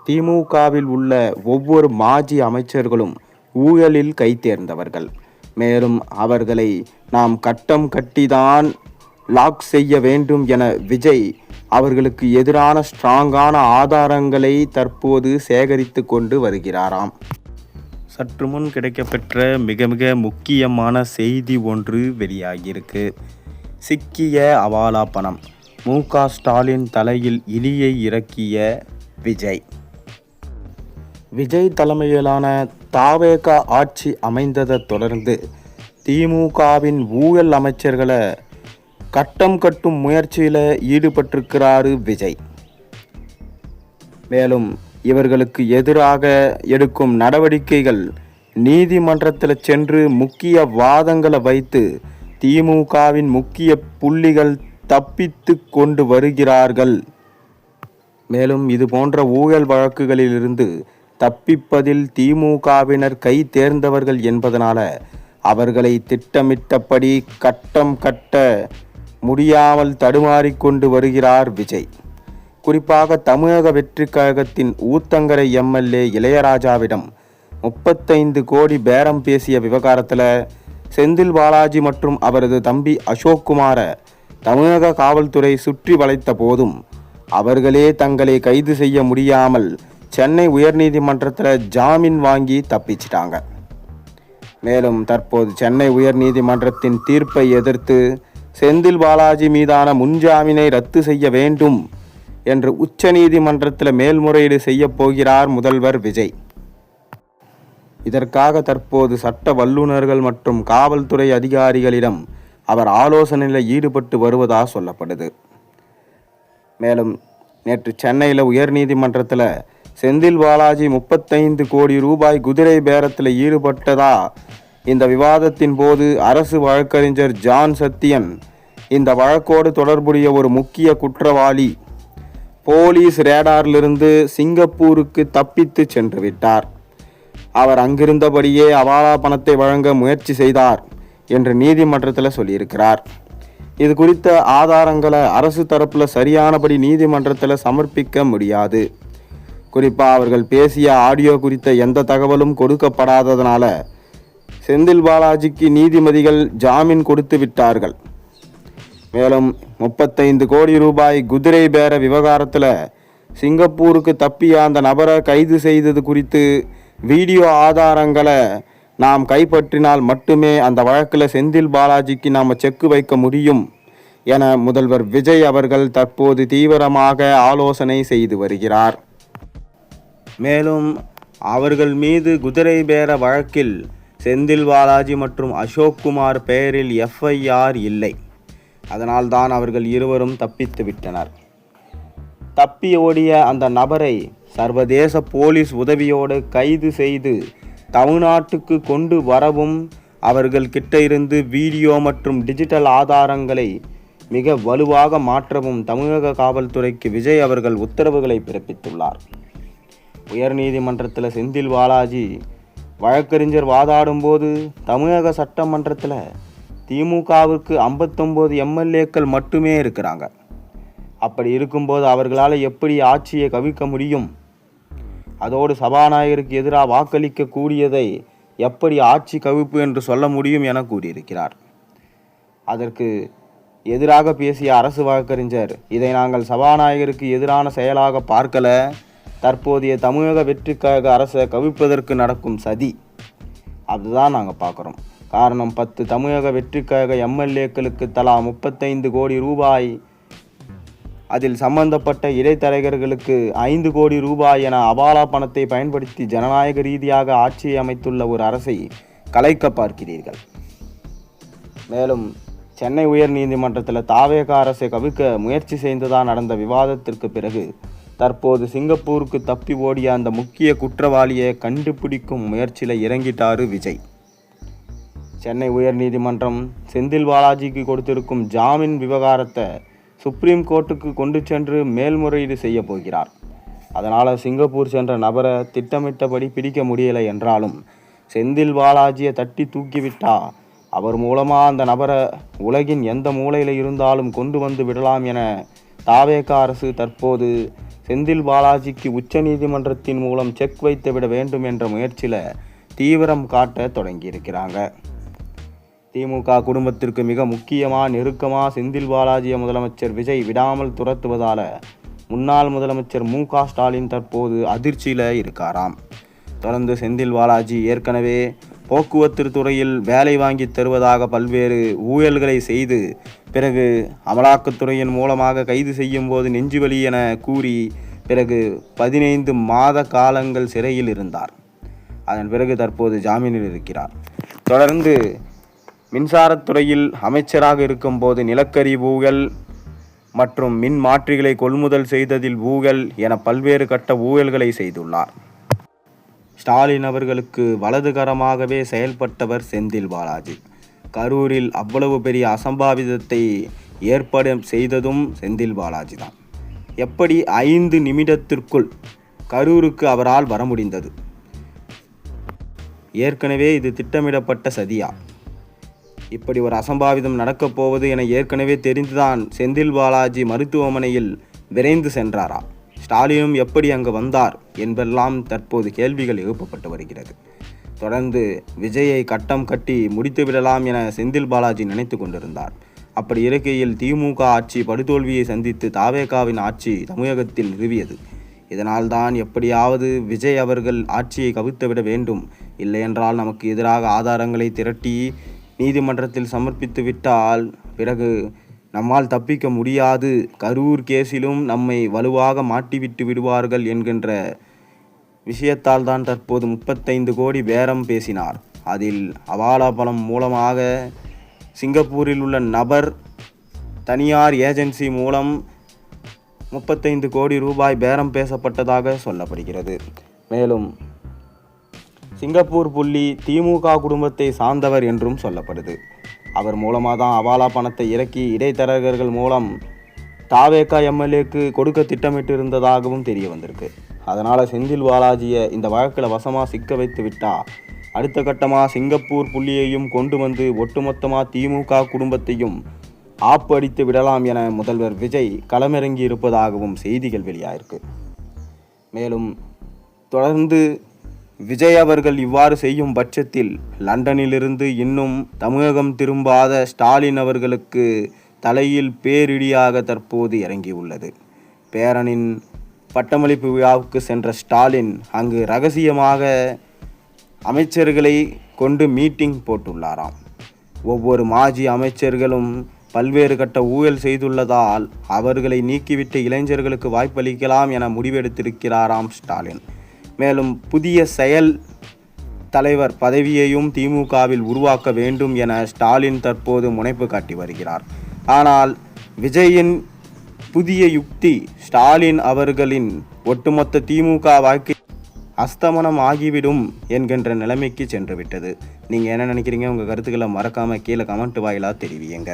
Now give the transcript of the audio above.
திமுகவில் உள்ள ஒவ்வொரு மாஜி அமைச்சர்களும் ஊழலில் கைதேர்ந்தவர்கள். மேலும் அவர்களை நாம் கட்டம் கட்டிதான் லாக் செய்ய வேண்டும் என விஜய் அவர்களுக்கு எதிரான ஸ்ட்ராங்கான ஆதாரங்களை தற்போது சேகரித்து கொண்டு வருகிறாராம். சற்று முன் கிடைக்கப்பெற்ற மிக மிக முக்கியமான செய்தி ஒன்று வெளியாகியிருக்கு. சிக்கிய அவாலா பணம். மு.க. ஸ்டாலின் தலையில் இலியை இறக்கிய விஜய். விஜய் தலைமையிலான தாவேக ஆட்சி அமைந்ததை தொடர்ந்து திமுகவின் ஊழல் அமைச்சர்களை கட்டம் கட்டும் முயற்சியில் ஈடுபட்டிருக்கிறாரு விஜய். மேலும் இவர்களுக்கு எதிராக எடுக்கும் நடவடிக்கைகள் நீதிமன்றத்தில் சென்று முக்கிய வாதங்களை வைத்து திமுகவின் முக்கிய புள்ளிகள் தப்பித்து கொண்டு வருகிறார்கள். மேலும் இது போன்ற ஊழல் வழக்குகளிலிருந்து தப்பிப்பதில் திமுகவினர் கை தேர்ந்தவர்கள் என்பதனால அவர்களை திட்டமிட்டபடி கட்டம் கட்ட முடியாமல் தடுமாறிக்கொண்டு வருகிறார் விஜய். குறிப்பாக தமிழக வெற்றி கழகத்தின் ஊத்தங்கரை எம்எல்ஏ இளையராஜாவிடம் 35 கோடி பேரம் பேசிய விவகாரத்தில் செந்தில் பாலாஜி மற்றும் அவரது தம்பி அசோக்குமாரை தமிழக காவல்துறை சுற்றி வளைத்த போதும் அவர்களே தங்களை கைது செய்ய முடியாமல் சென்னை உயர்நீதிமன்றத்தில் ஜாமீன் வாங்கி தப்பிச்சிட்டாங்க. மேலும் தற்போது சென்னை உயர்நீதிமன்றத்தின் தீர்ப்பை எதிர்த்து செந்தில் பாலாஜி மீதான முன்ஜாமீனை ரத்து செய்ய வேண்டும் என்று உச்சநீதிமன்றத்தில் மேல்முறையீடு செய்ய போகிறார் முதல்வர் விஜய். இதற்காக தற்போது சட்ட வல்லுநர்கள் மற்றும் காவல்துறை அதிகாரிகளிடம் அவர் ஆலோசனையில் ஈடுபட்டு வருவதாக சொல்லப்படுது. மேலும் நேற்று சென்னையில் உயர்நீதிமன்றத்தில் செந்தில் பாலாஜி 35 கோடி ரூபாய் குதிரை பேரத்தில் ஈடுபட்டதா இந்த விவாதத்தின் போது அரசு வழக்கறிஞர் ஜான் சத்தியன் இந்த வழக்கோடு தொடர்புடைய ஒரு முக்கிய குற்றவாளி போலீஸ் ரேடாரிலிருந்து சிங்கப்பூருக்கு தப்பித்து சென்று விட்டார். அவர் அங்கிருந்தபடியே அவாலா பணத்தை வழங்க முயற்சி செய்தார் என்று நீதிமன்றத்தில் சொல்லியிருக்கிறார். இது குறித்த ஆதாரங்களை அரசு தரப்பில் சரியானபடி நீதிமன்றத்தில் சமர்ப்பிக்க முடியாது. குறிப்பாக அவர்கள் பேசிய ஆடியோ குறித்த எந்த தகவலும் கொடுக்கப்படாததனால செந்தில் பாலாஜிக்கு நீதிபதிகள் ஜாமீன் கொடுத்து விட்டார்கள். மேலும் 35 கோடி ரூபாய் குதிரை பேர விவகாரத்தில் சிங்கப்பூருக்கு தப்பிய அந்த நபரை கைது செய்தது குறித்து வீடியோ ஆதாரங்களை நாம் கைப்பற்றினால் மட்டுமே அந்த வழக்கில் செந்தில் பாலாஜிக்கு நாம் செக்கு வைக்க முடியும் என முதல்வர் விஜய் அவர்கள் தற்போது தீவிரமாக ஆலோசனை செய்து வருகிறார். மேலும் அவர்கள் மீது குதிரை பேர வழக்கில் செந்தில் பாலாஜி மற்றும் அசோக்குமார் பெயரில் எஃப்ஐஆர் இல்லை. அதனால்தான் அவர்கள் இருவரும் தப்பித்து விட்டனர். தப்பி ஓடிய அந்த நபரை சர்வதேச போலீஸ் உதவியோடு கைது செய்து தமிழ்நாட்டுக்கு கொண்டு வரவும் அவர்கள் கிட்ட இருந்து வீடியோ மற்றும் டிஜிட்டல் ஆதாரங்களை மிக வலுவாக மாற்றவும் தமிழக காவல்துறைக்கு விஜய் அவர்கள் உத்தரவுகளை பிறப்பித்துள்ளார். உயர்நீதிமன்றத்தில் செந்தில் பாலாஜி வழக்கறிஞர் வாதாடும் போது தமிழக சட்டமன்றத்தில் திமுகவுக்கு 59 எம்எல்ஏக்கள் மட்டுமே இருக்கிறாங்க. அப்படி இருக்கும்போது அவர்களால் எப்படி ஆட்சியை கவிழ்க்க முடியும்? அதோடு சபாநாயகருக்கு எதிராக வாக்களிக்க கூடியதை எப்படி ஆட்சி கவிழ்ப்பு என்று சொல்ல முடியும் என கூறியிருக்கிறார். அதற்கு எதிராக பேசிய அரசு வழக்கறிஞர், இதை நாங்கள் சபாநாயகருக்கு எதிரான செயலாக பார்க்கல, தற்போதைய தமிழக வெற்றி கழக அரசை கவிழ்ப்பதற்கு நடக்கும் சதி, அதுதான் நாங்கள் பார்க்குறோம். காரணம் 10 தமிழக வெற்றி கழக எம்எல்ஏக்களுக்கு தலா 35 கோடி ரூபாய், அதில் சம்பந்தப்பட்ட இடைத்தரகர்களுக்கு 5 கோடி ரூபாய் என அவாலா பணத்தை பயன்படுத்தி ஜனநாயக ரீதியாக ஆட்சியை அமைத்துள்ள ஒரு அரசை கலைக்க பார்க்கிறீர்கள். மேலும் சென்னை உயர் நீதிமன்றத்தில் தாவேக அரசை கவிழ்க்க முயற்சி செய்ததாக நடந்த விவாதத்திற்கு பிறகு தற்போது சிங்கப்பூருக்கு தப்பி ஓடிய அந்த முக்கிய குற்றவாளியை கண்டுபிடிக்கும் முயற்சியில் இறங்கிட்டாரு விஜய். சென்னை உயர் நீதிமன்றம் செந்தில் பாலாஜிக்கு கொடுத்திருக்கும் ஜாமீன் விவகாரத்தை சுப்ரீம் கோர்ட்டுக்கு கொண்டு சென்று மேல்முறையீடு செய்ய போகிறார். அதனால் சிங்கப்பூர் சென்ற நபரை திட்டமிட்டபடி பிடிக்க முடியலை என்றாலும் செந்தில் பாலாஜியை தட்டி தூக்கிவிட்டா அவர் மூலமாக அந்த நபரை உலகின் எந்த மூலையில் இருந்தாலும் கொண்டு வந்து விடலாம் என தாவேக அரசு தற்போது செந்தில் பாலாஜிக்கு உச்ச நீதிமன்றத்தின் மூலம் செக் வைத்துவிட வேண்டும் என்ற முயற்சியில் தீவிரம் காட்ட தொடங்கியிருக்கிறாங்க. திமுக குடும்பத்திற்கு மிக முக்கியமாக நெருக்கமாக செந்தில் பாலாஜியை முதலமைச்சர் விஜய் விடாமல் துரத்துவதால் முன்னாள் முதலமைச்சர் மு.க. ஸ்டாலின் தற்போது அதிர்ச்சியில் இருக்காராம். தொடர்ந்து செந்தில் பாலாஜி ஏற்கனவே போக்குவரத்து துறையில் வேலை வாங்கி தருவதாக பல்வேறு ஊழல்களை செய்து பிறகு அமலாக்கத்துறையின் மூலமாக கைது செய்யும் போது நெஞ்சுவலி என கூறி பிறகு 15 மாத காலங்கள் சிறையில் இருந்தார். அதன் பிறகு தற்போது ஜாமீனில் இருக்கிறார். தொடர்ந்து மின்சாரத்துறையில் அமைச்சராக இருக்கும்போது நிலக்கரி ஊழல் மற்றும் மின் மாற்றிகளை கொள்முதல் செய்ததில் ஊழல் என பல்வேறு கட்ட ஊழல்களை செய்துள்ளார். ஸ்டாலின் அவர்களுக்கு வலதுகரமாகவே செயல்பட்டவர் செந்தில் பாலாஜி. கரூரில் அவ்வளவு பெரிய அசம்பாவிதத்தை ஏற்பாடு செய்ததும் செந்தில் பாலாஜி தான். எப்படி 5 நிமிடத்திற்குள் கரூருக்கு அவரால் வர முடிந்தது? ஏற்கனவே இது திட்டமிடப்பட்ட சதியா? இப்படி ஒரு அசம்பாவிதம் நடக்கப் போவது என ஏற்கனவே தெரிந்துதான் செந்தில் பாலாஜி மருத்துவமனையில் விரைந்து சென்றாரா? ஸ்டாலினும் எப்படி அங்கு வந்தார் என்பெல்லாம் தற்போது கேள்விகள் எழுப்பப்பட்டு வருகிறது. தொடர்ந்து விஜயை கட்டம் கட்டி முடித்துவிடலாம் என செந்தில் பாலாஜி நினைத்து கொண்டிருந்தார். அப்படி இருக்கையில் திமுக ஆட்சி படுதோல்வியை சந்தித்து தாவேகாவின் ஆட்சி தமிழகத்தில் நிறுவியது. இதனால்தான் எப்படியாவது விஜய் அவர்கள் ஆட்சியை கவிழ்த்துவிட வேண்டும், இல்லையென்றால் நமக்கு எதிராக ஆதாரங்களை திரட்டி நீதிமன்றத்தில் சமர்ப்பித்து விட்டால் பிறகு நம்மால் தப்பிக்க முடியாது, கரூர் கேஸிலும் நம்மை வலுவாக மாட்டிவிட்டு விடுவார்கள் என்கின்ற விஷயத்தால் தான் தற்போது 35 கோடி பேரம் பேசினார். அதில் அவாலா பணம் மூலமாக சிங்கப்பூரில் உள்ள நபர் தனியார் ஏஜென்சி மூலம் 35 கோடி ரூபாய் பேரம் பேசப்பட்டதாக சொல்லப்படுகிறது. மேலும் சிங்கப்பூர் புள்ளி திமுக குடும்பத்தை சார்ந்தவர் என்றும் சொல்லப்படுது. அவர் மூலமாக தான் அவாலா பணத்தை இறக்கி இடைத்தரகர்கள் மூலம் தாவேகா எம்எல்ஏக்கு கொடுக்க திட்டமிட்டு இருந்ததாகவும் தெரிய வந்திருக்கு. அதனால் செந்தில் பாலாஜியை இந்த வழக்கில் வசமாக சிக்க வைத்து விட்டா அடுத்த கட்டமாக சிங்கப்பூர் புள்ளியையும் கொண்டு வந்து ஒட்டுமொத்தமாக திமுக குடும்பத்தையும் ஆப்பு அடித்து விடலாம் என முதல்வர் விஜய் களமிறங்கி இருப்பதாகவும் செய்திகள் வெளியாயிருக்கு. மேலும் தொடர்ந்து விஜய் அவர்கள் இவ்வாறு செய்யும் பட்சத்தில் லண்டனிலிருந்து இன்னும் தமிழகம் திரும்பாத ஸ்டாலின் அவர்களுக்கு தலையில் பேரிடியாக தற்போது இறங்கியுள்ளது. பேரனின் பட்டமளிப்பு விழாவுக்கு சென்ற ஸ்டாலின் அங்கு ரகசியமாக அமைச்சர்களை கொண்டு மீட்டிங் போட்டுள்ளாராம். ஒவ்வொரு மாஜி அமைச்சர்களும் பல்வேறு கட்ட ஊழல் செய்துள்ளதால் அவர்களை நீக்கிவிட்டு இளைஞர்களுக்கு வாய்ப்பளிக்கலாம் என முடிவெடுத்திருக்கிறாராம் ஸ்டாலின். மேலும் புதிய செயல் தலைவர் பதவியையும் திமுகவில் உருவாக்க வேண்டும் என ஸ்டாலின் தற்போது முனைப்பு காட்டி வருகிறார். ஆனால் விஜயின் புதிய யுக்தி ஸ்டாலின் அவர்களின் ஒட்டுமொத்த திமுக வாழ்க்கை அஸ்தமனம் ஆகிவிடும் என்கின்ற நிலைமைக்கு சென்று விட்டது. நீங்கள் என்ன நினைக்கிறீங்க? உங்கள் கருத்துக்களை மறக்காமல் கீழே கமெண்ட் வாயிலாக தெரிவியுங்க.